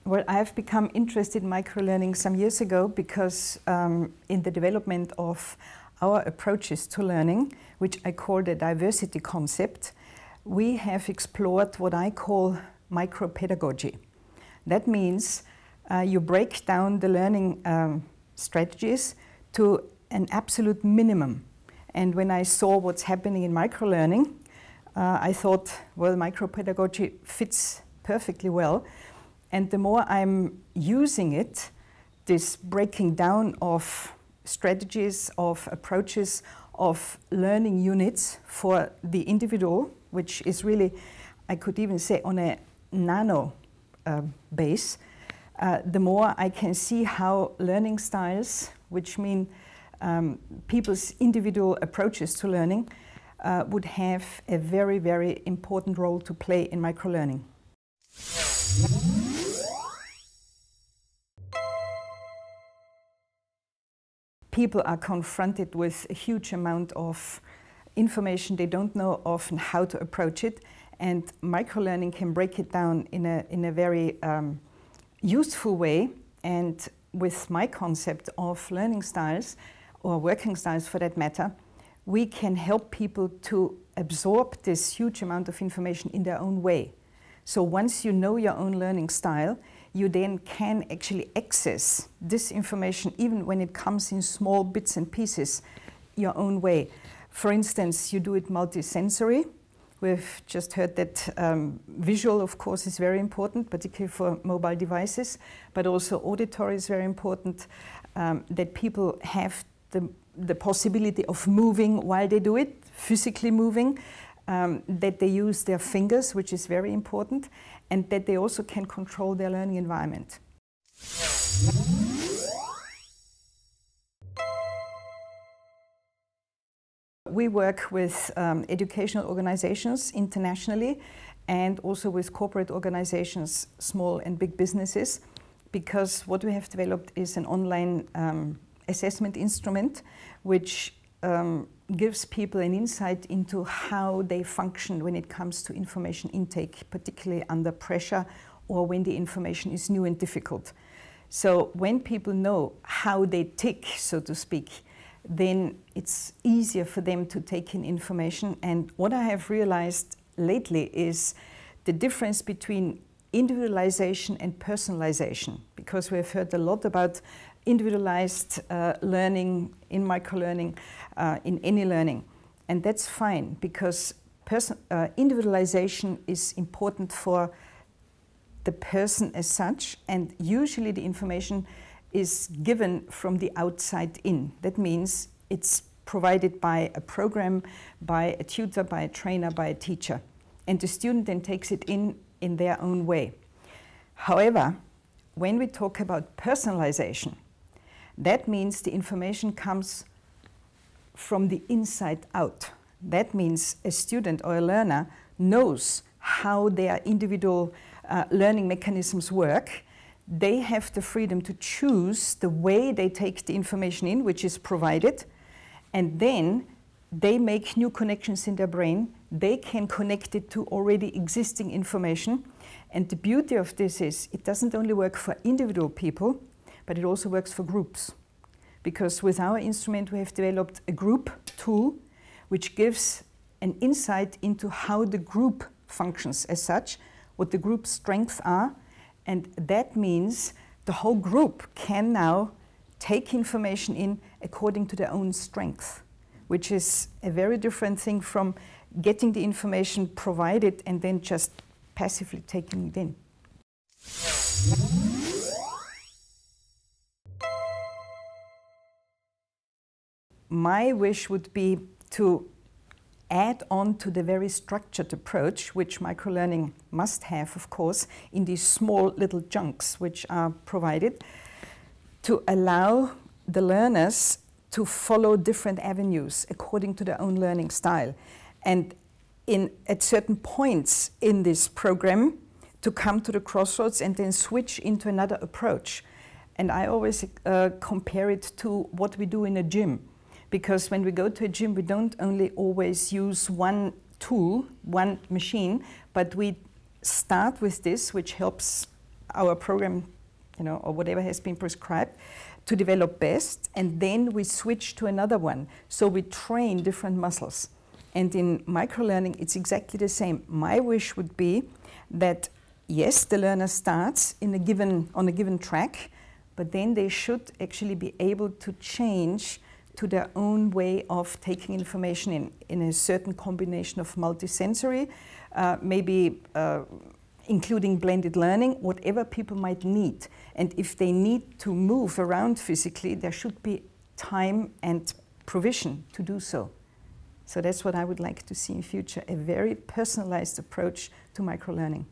Well, I have become interested in microlearning some years ago because in the development of our approaches to learning, which I call the diversity concept, we have explored what I call micropedagogy. That means you break down the learning strategies to an absolute minimum. And when I saw what's happening in microlearning, I thought, well, micropedagogy fits perfectly well. And the more I'm using it, this breaking down of strategies, of approaches, of learning units for the individual, which is really, I could even say, on a nano base, the more I can see how learning styles, which mean people's individual approaches to learning, would have a very, very important role to play in microlearning. People are confronted with a huge amount of information. They don't know often how to approach it, and microlearning can break it down in a very useful way. And with my concept of learning styles, or working styles for that matter, we can help people to absorb this huge amount of information in their own way. So once you know your own learning style, you then can actually access this information, even when it comes in small bits and pieces, your own way. For instance, you do it multisensory. We've just heard that visual, of course, is very important, particularly for mobile devices, but also auditory is very important, that people have the possibility of moving while they do it, physically moving, that they use their fingers, which is very important, and that they also can control their learning environment. We work with educational organizations internationally and also with corporate organizations, small and big businesses, because what we have developed is an online assessment instrument which gives people an insight into how they function when it comes to information intake, particularly under pressure or when the information is new and difficult. So when people know how they tick, so to speak, then it's easier for them to take in information. And what I have realized lately is the difference between individualization and personalization, because we have heard a lot about individualized learning in microlearning, in any learning. And that's fine, because individualization is important for the person as such, and usually the information is given from the outside in. That means it's provided by a program, by a tutor, by a trainer, by a teacher. And the student then takes it in their own way. However, when we talk about personalization, that means the information comes from the inside out. That means a student or a learner knows how their individual learning mechanisms work. They have the freedom to choose the way they take the information in, which is provided, and then they make new connections in their brain. They can connect it to already existing information. And the beauty of this is it doesn't only work for individual people, but it also works for groups. Because with our instrument we have developed a group tool which gives an insight into how the group functions as such, what the group's strengths are, and that means the whole group can now take information in according to their own strength, which is a very different thing from getting the information provided and then just passively taking it in. My wish would be to add on to the very structured approach, which microlearning must have, of course, in these small little chunks which are provided, to allow the learners to follow different avenues according to their own learning style. And at certain points in this program, to come to the crossroads and then switch into another approach. And I always compare it to what we do in a gym. Because when we go to a gym, we don't only always use one tool, one machine, but we start with this, which helps our program, you know, or whatever has been prescribed, to develop best, and then we switch to another one. So we train different muscles. And in microlearning, it's exactly the same. My wish would be that, yes, the learner starts on a given track, but then they should actually be able to change to their own way of taking information in a certain combination of multisensory, maybe including blended learning, whatever people might need. And if they need to move around physically, there should be time and provision to do so. So that's what I would like to see in future, a very personalized approach to microlearning.